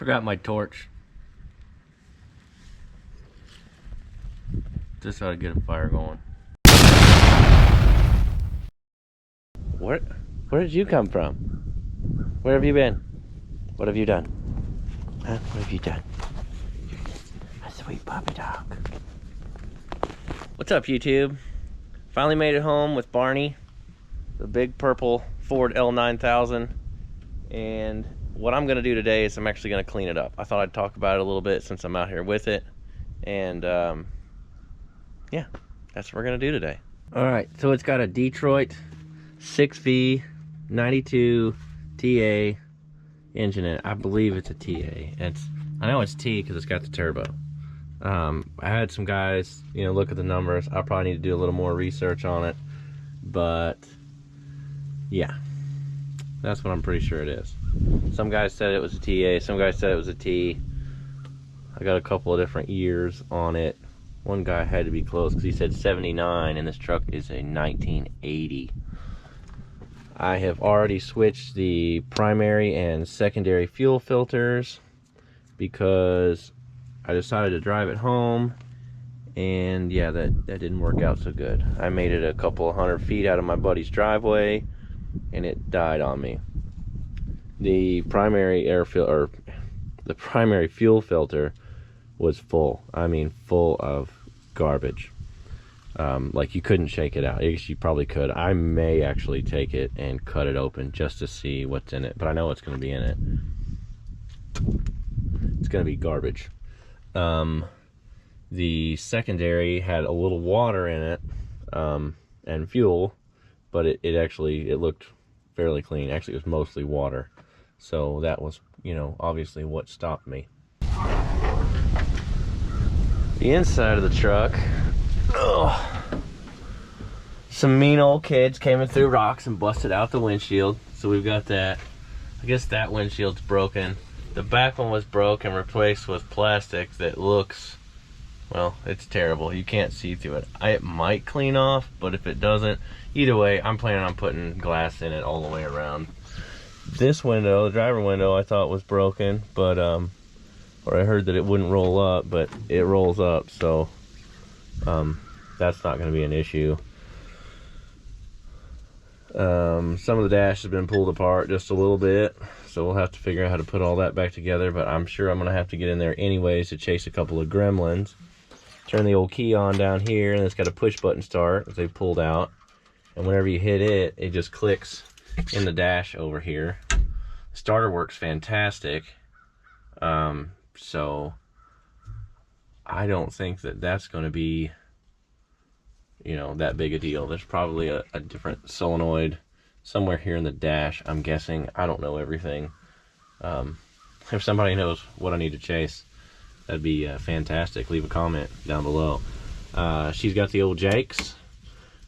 Forgot my torch. Just ought to get a fire going. Where did you come from? Where have you been? What have you done? Huh? What have you done? A sweet puppy dog. What's up, YouTube? Finally made it home with Barney, the big purple Ford L9000. And what I'm gonna do today is I'm actually gonna clean it up. I thought I'd talk about it a little bit since I'm out here with it. And yeah, that's what we're gonna do today. All right, so it's got a Detroit 6V 92 TA engine in it. I believe it's a TA. I know it's T because it's got the turbo. I had some guys, look at the numbers. I probably need to do a little more research on it, but yeah, that's what I'm pretty sure it is. Some guys said it was a TA, some guys said it was a T. I got a couple of different years on it. One guy had to be close because he said 79, and this truck is a 1980. I have already switched the primary and secondary fuel filters because I decided to drive it home, and yeah, that didn't work out so good. I made it a couple of 100 feet out of my buddy's driveway, and it died on me. The primary the primary fuel filter was full. I mean, full of garbage. Like, you couldn't shake it out. I guess you probably could. I may actually take it and cut it open just to see what's in it, but I know what's going to be in it. It's going to be garbage. The secondary had a little water in it, and fuel, but it looked fairly clean. Actually, it was mostly water. So that was, obviously what stopped me. The inside of the truck, some mean old kids came in through rocks and busted out the windshield. So we've got that. I guess that windshield's broken. The back one was broke and replaced with plastic that looks, well, it's terrible. You can't see through it. It might clean off, but if it doesn't, either way, I'm planning on putting glass in it all the way around. This window, the driver window, I thought was broken, but or I heard that it wouldn't roll up, but it rolls up, so that's not going to be an issue. Some of the dash has been pulled apart just a little bit, so we'll have to figure out how to put all that back together, but I'm sure I'm going to have to get in there anyways to chase a couple of gremlins. Turn the old key on down here, and it's got a push button start that they pulled out, and whenever you hit it, it just clicks in the dash over here. The starter works fantastic, so I don't think that that's going to be that big a deal. There's probably a different solenoid somewhere here in the dash, I'm guessing. I don't know everything. If somebody knows what I need to chase, that'd be fantastic. Leave a comment down below. She's got the old jakes.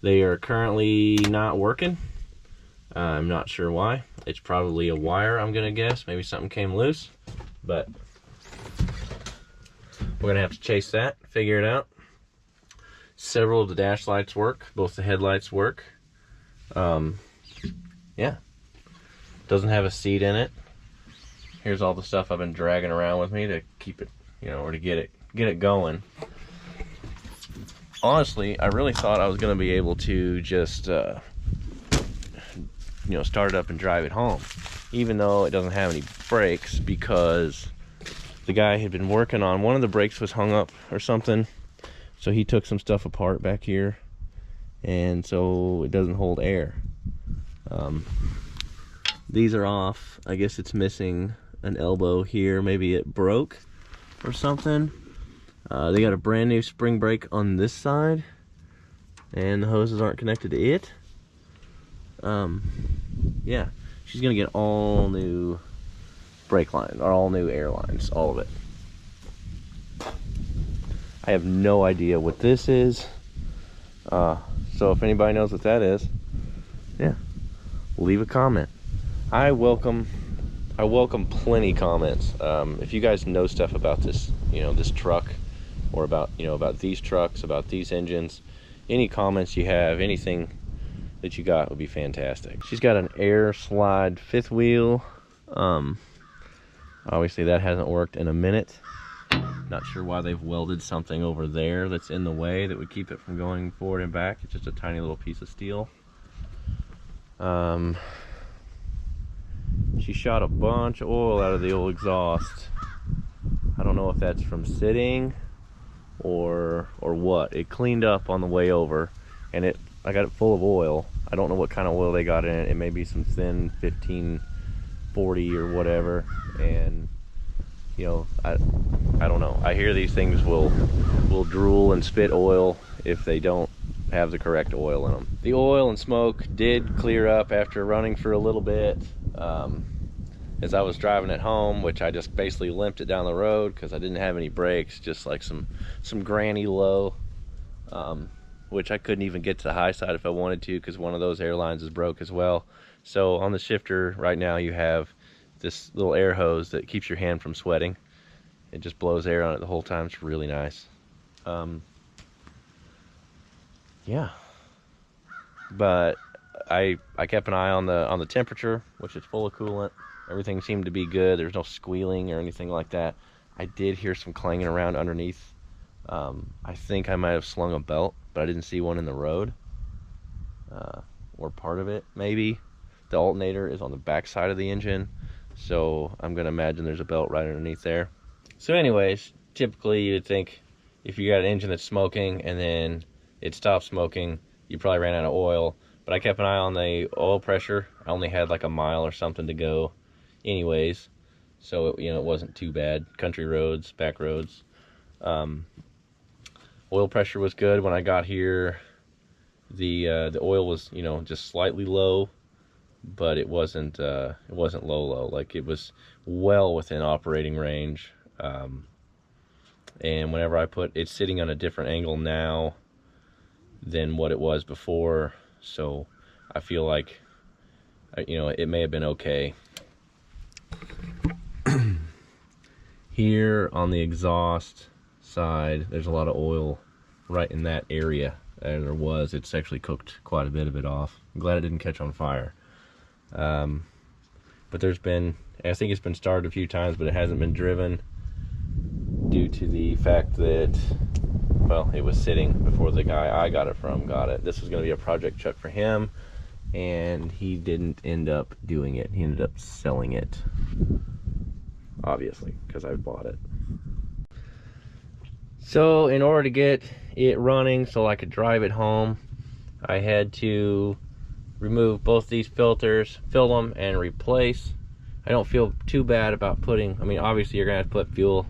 They are currently not working. I'm not sure why. It's probably a wire, I'm gonna guess. Maybe something came loose, but we're gonna have to chase that, figure it out. Several of the dash lights work. Both the headlights work. Yeah. Doesn't have a seat in it. Here's all the stuff I've been dragging around with me to keep it, or to get it going. Honestly, I really thought I was gonna be able to just start it up and drive it home, even though it doesn't have any brakes, because the guy had been working on one of the brakes was hung up or something, so he took some stuff apart back here, and so it doesn't hold air. These are off. I guess it's missing an elbow here. Maybe it broke or something. They got a brand new spring brake on this side, and the hoses aren't connected to it. Yeah, she's gonna get all new brake lines, or all new air lines, all of it. I have no idea what this is, so if anybody knows what that is, yeah, leave a comment. I welcome plenty comments. If you guys know stuff about this, this truck, or about about these trucks, about these engines, any comments you have, anything that you got would be fantastic. She's got an air slide fifth wheel. Obviously that hasn't worked in a minute. Not sure why they've welded something over there that's in the way that would keep it from going forward and back. It's just a tiny little piece of steel. She shot a bunch of oil out of the old exhaust. I don't know if that's from sitting or what. It cleaned up on the way over, and I got it full of oil. I don't know what kind of oil they got in it. It may be some thin 1540 or whatever, and you know, I don't know. I hear these things will drool and spit oil if they don't have the correct oil in them. The oil and smoke did clear up after running for a little bit. As I was driving it home, which I just basically limped it down the road because I didn't have any brakes, just like some granny low, which I couldn't even get to the high side if I wanted to because one of those air lines is broke as well. So on the shifter right now you have this little air hose that keeps your hand from sweating. It just blows air on it the whole time. It's really nice. Yeah, but I kept an eye on the temperature, which is full of coolant. Everything seemed to be good. There's no squealing or anything like that. I did hear some clanging around underneath. I think I might have slung a belt, but I didn't see one in the road, or part of it maybe. The alternator is on the back side of the engine, so I'm gonna imagine there's a belt right underneath there. So anyways, typically you'd think if you got an engine that's smoking and then it stopped smoking, you probably ran out of oil. But I kept an eye on the oil pressure. I only had like a mile or something to go anyways, so it, it wasn't too bad. Country roads, back roads. Oil pressure was good when I got here. The oil was, just slightly low, but it wasn't low. Like, it was well within operating range. And whenever I it's sitting on a different angle now than what it was before, so I feel like it may have been okay. Here on the exhaust side, there's a lot of oil right in that area, and it's actually cooked quite a bit of it off. I'm glad it didn't catch on fire. But I think it's been started a few times, but it hasn't been driven due to the fact that, well, it was sitting before the guy I got it from got it. This was going to be a project truck for him, and he didn't end up doing it. He ended up selling it, obviously, because I bought it. So in order to get it running so I could drive it home, I had to remove both these filters, fill them, and replace. I don't feel too bad about obviously you're gonna have to put fuel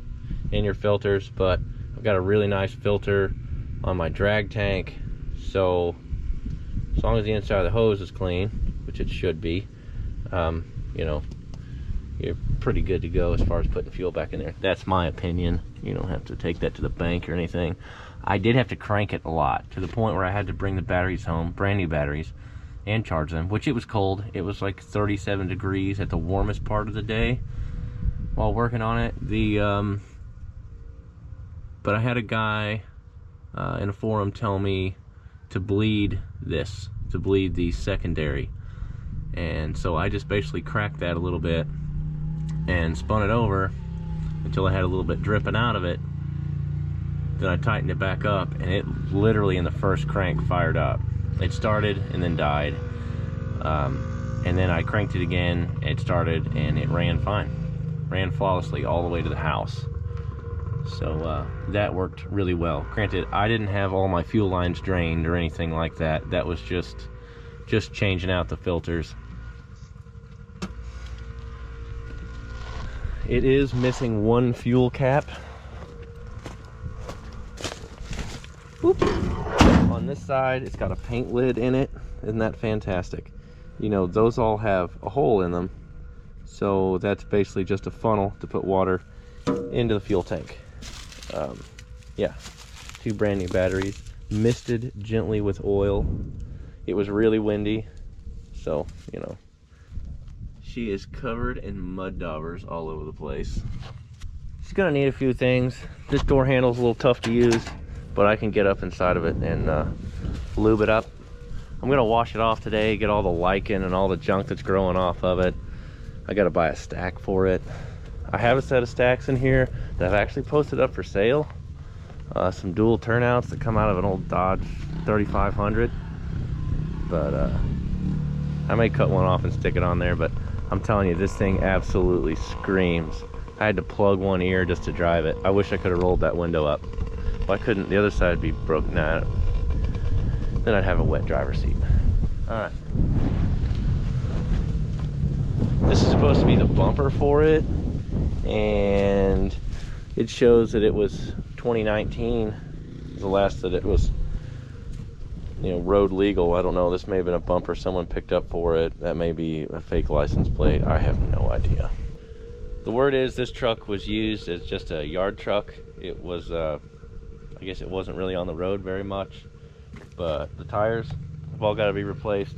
in your filters, but I've got a really nice filter on my drag tank, so as long as the inside of the hose is clean, which it should be, you're pretty good to go as far as putting fuel back in there. That's my opinion. You don't have to take that to the bank or anything. I did have to crank it a lot, to the point where I had to bring the batteries home, brand new batteries, and charge them, which it was cold. It was like 37 degrees at the warmest part of the day while working on it. But I had a guy in a forum tell me to bleed the secondary, and so I just basically cracked that a little bit and spun it over until I had a little bit dripping out of it. Then I tightened it back up, and it literally in the first crank fired up. It started and then died, and then I cranked it again, it started, and it ran fine, ran flawlessly all the way to the house. So that worked really well. Granted, I didn't have all my fuel lines drained or anything like that. That was just changing out the filters. It is missing one fuel cap. Whoop. On this side, it's got a paint lid in it. Isn't that fantastic? Those all have a hole in them, so that's basically just a funnel to put water into the fuel tank. Yeah, 2 brand new batteries, misted gently with oil. It was really windy, so she is covered in mud daubers all over the place. She's gonna need a few things. This door handle's a little tough to use, but I can get up inside of it and lube it up. I'm gonna wash it off today, get all the lichen and all the junk that's growing off of it. I gotta buy a stack for it. I have a set of stacks in here that I've actually posted up for sale. Some dual turnouts that come out of an old Dodge 3500. But I may cut one off and stick it on there, but I'm telling you, this thing absolutely screams. I had to plug one ear just to drive it. I wish I could have rolled that window up. Well, I couldn't. The other side would be broken. Nah, then I'd have a wet driver's seat. All right. This is supposed to be the bumper for it, and it shows that it was 2019, the last that it was, you know, road legal. I don't know, this may have been a bumper someone picked up for it. That may be a fake license plate. I have no idea. The word is this truck was used as just a yard truck. It was, I guess it wasn't really on the road very much, but the tires have all got to be replaced.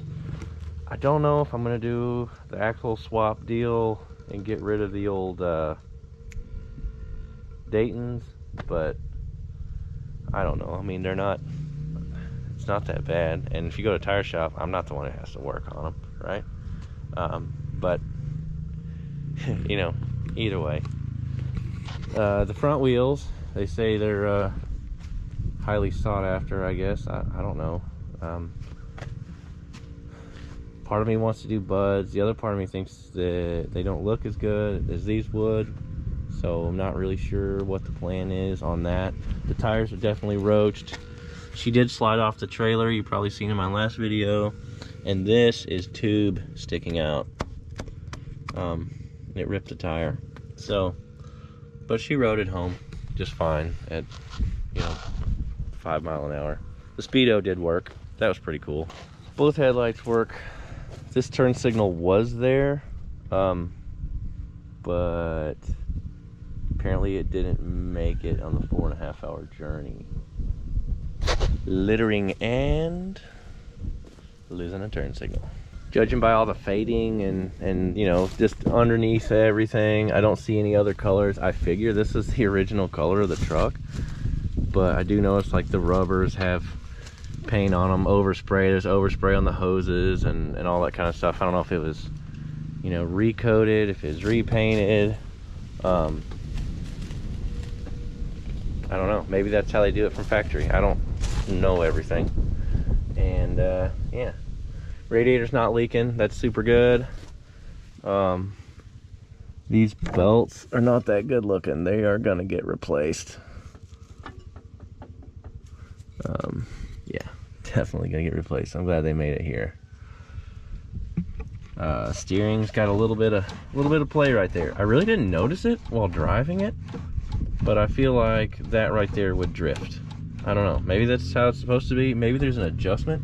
I don't know if I'm going to do the axle swap deal and get rid of the old Daytons, but I don't know. I mean, they're not, it's not that bad. And if you go to a tire shop, I'm not the one who has to work on them, right? But, you know, either way. The front wheels, they say they're highly sought after, I guess. I don't know. Part of me wants to do buds. The other part of me thinks that they don't look as good as these would. So I'm not really sure what the plan is on that. The tires are definitely roached. She did slide off the trailer. You've probably seen in my last video. And this is tube sticking out. It ripped the tire. So, but she rode it home just fine at, you know, 5 miles an hour. The speedo did work. That was pretty cool. Both headlights work. This turn signal was there, but apparently it didn't make it on the 4.5 hour journey. Littering and losing a turn signal. Judging by all the fading and you know, just underneath everything, I don't see any other colors. I figure this is the original color of the truck, but I do notice like the rubbers have paint on them, overspray. There's overspray on the hoses and all that kind of stuff. I don't know if it was, you know, recoated, if it's repainted. I don't know, maybe that's how they do it from factory. I don't know everything. And yeah, radiator's not leaking. That's super good. These belts are not that good looking. They are gonna get replaced. Yeah, definitely gonna get replaced. I'm glad they made it here. Steering's got a little bit of play right there. I really didn't notice it while driving it, but I feel like that right there would drift. I don't know, maybe that's how it's supposed to be. Maybe there's an adjustment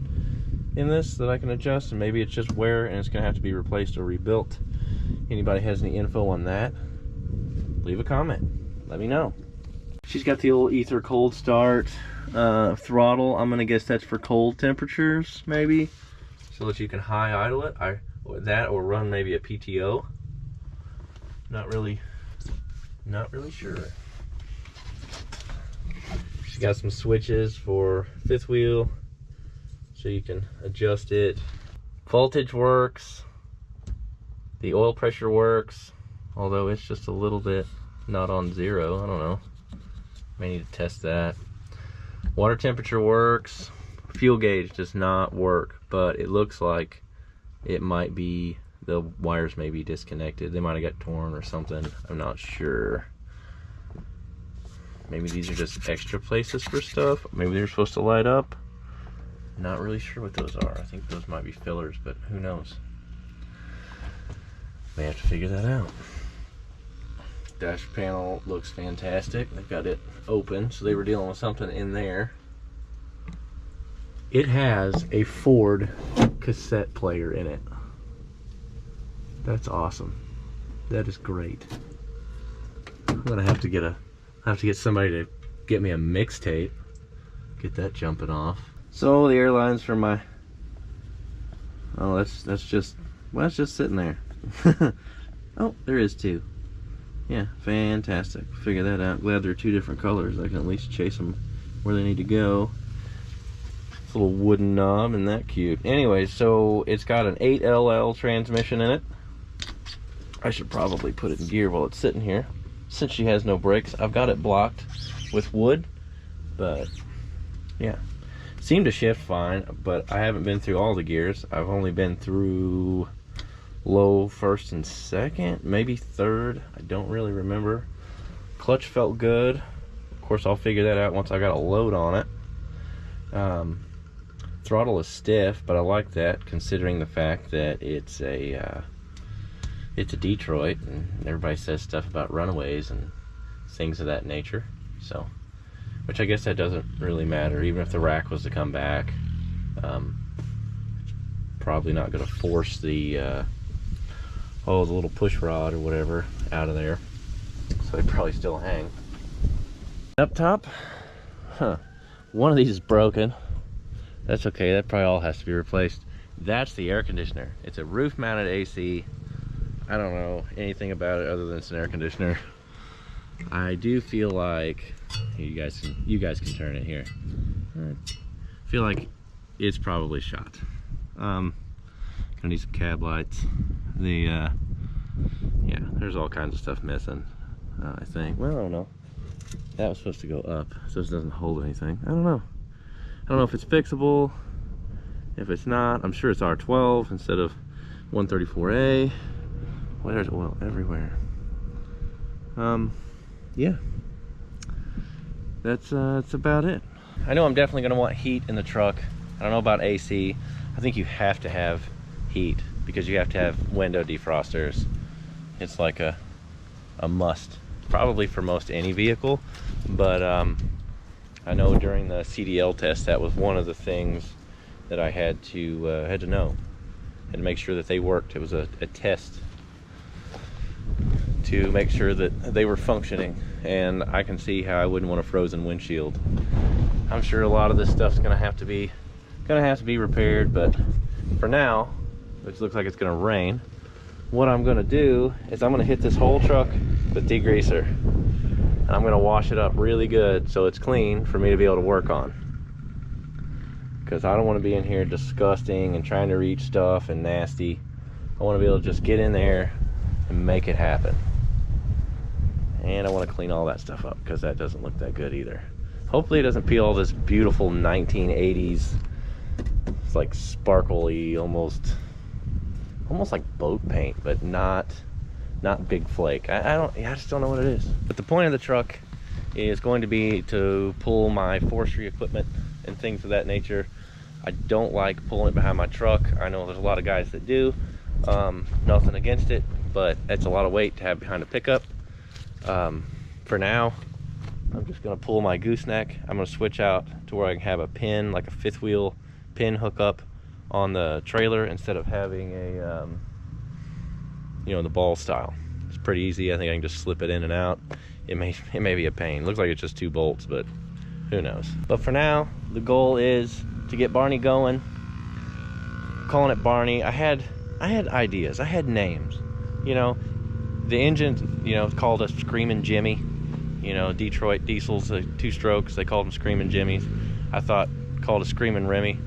in this that I can adjust, and maybe it's just wear and it's gonna have to be replaced or rebuilt. Anybody has any info on that, leave a comment, let me know. She's got the old ether cold start throttle. I'm gonna guess that's for cold temperatures, maybe, so that you can high idle it. Or run maybe a PTO. Not really sure. She's got some switches for fifth wheel, so you can adjust it. Voltage works. The oil pressure works, although it's just a little bit not on zero. I don't know. May need to test that. Water temperature works. Fuel gauge does not work, but it looks like it might be, the wires may be disconnected. They might have got torn or something. I'm not sure. Maybe these are just extra places for stuff. Maybe they're supposed to light up. Not really sure what those are. I think those might be fillers, but who knows? May have to figure that out. Dash panel looks fantastic. They've got it open, so they were dealing with something in there. It has a Ford cassette player in it. That's awesome. That is great. I'm gonna have to get somebody to get me a mixtape. Get that jumping off. So the airlines for my, oh, that's just sitting there. Oh, there is two. Yeah, fantastic. Figure that out. Glad they're two different colors. I can at least chase them where they need to go. It's a little wooden knob, and that cute. Anyway, so it's got an 8LL transmission in it. I should probably put it in gear while it's sitting here. Since she has no brakes, I've got it blocked with wood, but yeah. Seemed to shift fine, but I haven't been through all the gears. I've only been through low, first and second, maybe third. I don't really remember. Clutch felt good. Of course, I'll figure that out once I got a load on it. Throttle is stiff, but I like that considering the fact that it's a Detroit, and everybody says stuff about runaways and things of that nature. So, which I guess that doesn't really matter. Even if the rack was to come back, probably not going to force the the little push rod or whatever out of there, so they probably still hang. Up top, one of these is broken. That's okay, that probably all has to be replaced. That's the air conditioner. It's a roof mounted AC. I don't know anything about it other than it's an air conditioner. I do feel like you guys can turn it here. I feel like it's probably shot. Gonna need some cab lights. Yeah, there's all kinds of stuff missing. I think. Well, I don't know. That was supposed to go up, so this doesn't hold anything. I don't know. I don't know if it's fixable. If it's not, I'm sure it's R12 instead of 134A. Well, there's oil everywhere. Yeah, that's about it. I know I'm definitely gonna want heat in the truck. I don't know about AC. I think you have to have heat because you have to have window defrosters. It's like a must, probably for most any vehicle. But I know during the CDL test, that was one of the things that I had to know, had to make sure that they worked. It was a test to make sure that they were functioning, and I can see how I wouldn't want a frozen windshield. I'm sure a lot of this stuff's gonna have to be repaired, but for now, which looks like it's gonna rain, what I'm gonna do is I'm gonna hit this whole truck with degreaser, and I'm gonna wash it up really good so it's clean for me to be able to work on, because I don't want to be in here disgusting and trying to reach stuff and nasty. I want to be able to just get in there and make it happen. And I want to clean all that stuff up because that doesn't look that good either. Hopefully it doesn't peel all this beautiful 1980s, it's like sparkly, almost like boat paint, but not big flake. I just don't know what it is. But the point of the truck is going to be to pull my forestry equipment and things of that nature. I don't like pulling it behind my truck. I know there's a lot of guys that do. Nothing against it, but it's a lot of weight to have behind a pickup. For now, I'm just gonna pull my gooseneck. I'm gonna switch out to where I can have a pin, like a fifth wheel pin hookup on the trailer instead of having a, the ball style. It's pretty easy. I think I can just slip it in and out. It may be a pain. Looks like it's just 2 bolts, but who knows. But for now, the goal is to get Barney going. I'm calling it Barney. I had ideas. I had names. The engine, it's called a Screamin' Jimmy. Detroit diesels, 2 strokes, they called them Screamin' Jimmies. I thought called a Screamin' Remy.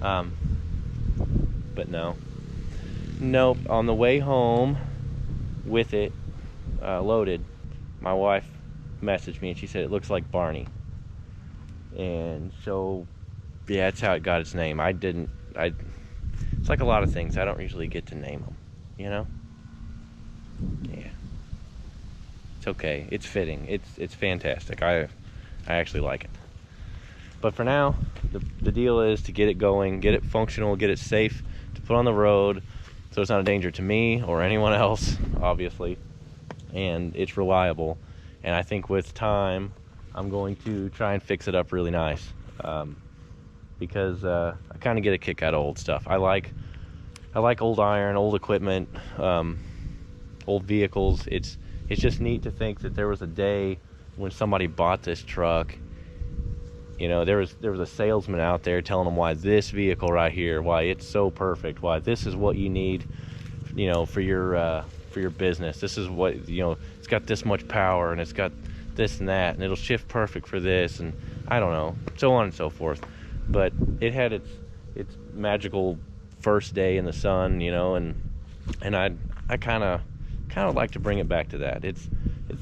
But no. Nope. On the way home with it loaded, my wife messaged me and she said it looks like Barney. And so, yeah, that's how it got its name. It's like a lot of things. I don't usually get to name them, Yeah. It's okay. It's fitting. It's fantastic. I actually like it. But for now, the deal is to get it going, get it functional, get it safe to put on the road so it's not a danger to me or anyone else, obviously. And it's reliable. And I think with time, I'm going to try and fix it up really nice. Because I kind of get a kick out of old stuff. I like old iron, old equipment, old vehicles. It's just neat to think that there was a day when somebody bought this truck. There was a salesman out there telling them why this vehicle right here, why it's so perfect, why this is what you need, for your business. This is what, it's got this much power and it's got this and that, and it'll shift perfect for this, and I don't know, so on and so forth. But it had its magical first day in the sun, and I kind of kind of like to bring it back to that. It's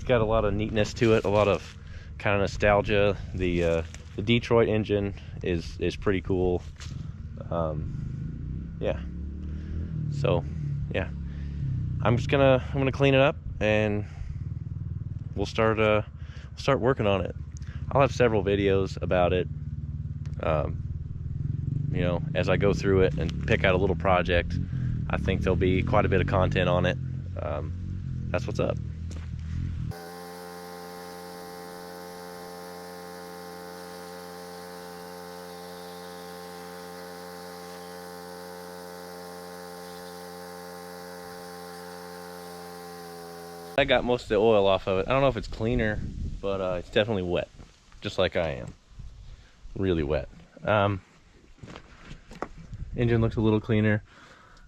got a lot of neatness to it, a lot of kind of nostalgia. The Detroit engine is pretty cool. Yeah. So yeah, I'm gonna clean it up and we'll start working on it. I'll have several videos about it, you know, as I go through it and pick out a little project. I think there'll be quite a bit of content on it. That's what's up. I got most of the oil off of it. I don't know if it's cleaner, but it's definitely wet, just like I am. Really wet. Engine looks a little cleaner.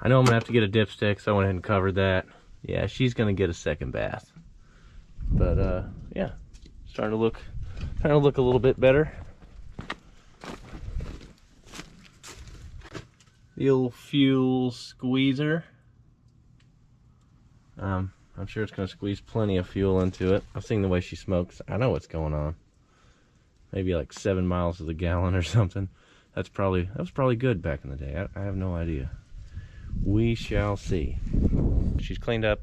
I know I'm gonna have to get a dipstick, so I went ahead and covered that. Yeah, she's gonna get a second bath. But yeah, starting to look a little bit better. The old fuel squeezer. I'm sure it's going to squeeze plenty of fuel into it. I've seen the way she smokes. I know what's going on. Maybe like 7 miles to the gallon or something. That was probably good back in the day. I have no idea. We shall see. She's cleaned up.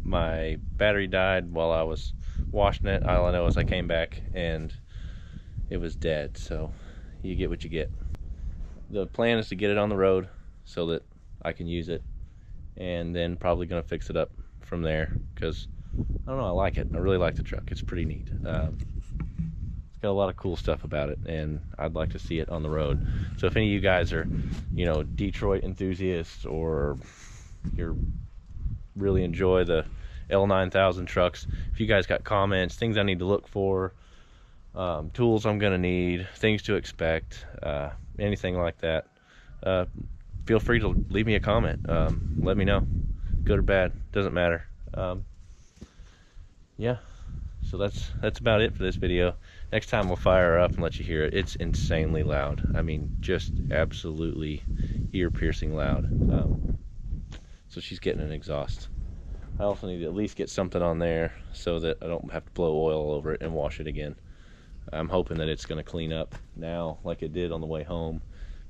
My battery died while I was washing it. All I know is I came back and it was dead. So you get what you get. The plan is to get it on the road so that I can use it, and then probably going to fix it up from there, because I don't know, I like it. I really like the truck. It's pretty neat. It's got a lot of cool stuff about it, and I'd like to see it on the road. So if any of you guys are, you know, Detroit enthusiasts, or you really enjoy the L9000 trucks, if you guys got comments, things I need to look for, tools I'm gonna need, things to expect, anything like that, feel free to leave me a comment. Let me know, good or bad, doesn't matter. Yeah, so that's about it for this video. Next time we'll fire her up and let you hear it. It's insanely loud. I mean, just absolutely ear-piercing loud. So she's getting an exhaust. I also need to at least get something on there so that I don't have to blow oil over it and wash it again. I'm hoping that it's going to clean up now like it did on the way home,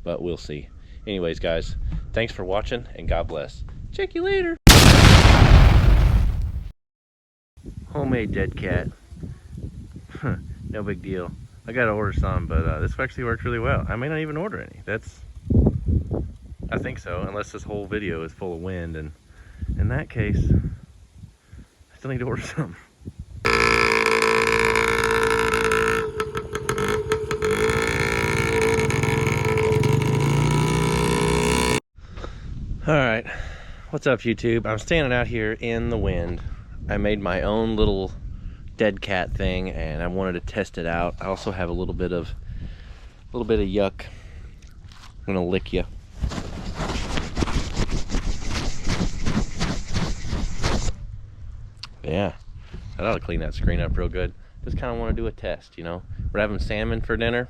but we'll see. Anyways, guys, thanks for watching, and God bless. Check you later. Homemade dead cat. No big deal. I gotta order some, but this actually works really well. I may not even order any. I think so, unless this whole video is full of wind, and in that case, I still need to order some. Alright, what's up YouTube? I'm standing out here in the wind. I made my own little dead cat thing, and I wanted to test it out. I also have a little bit of yuck. I'm gonna lick you. Yeah, I ought to clean that screen up real good. Just kind of want to do a test, you know. We're having salmon for dinner.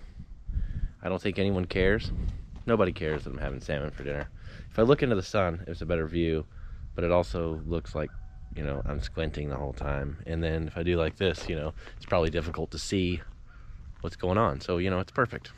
I don't think anyone cares. Nobody cares that I'm having salmon for dinner. If I look into the sun, it's a better view, but it also looks like, you know, I'm squinting the whole time. And then if I do like this, you know, it's probably difficult to see what's going on. So, you know, it's perfect.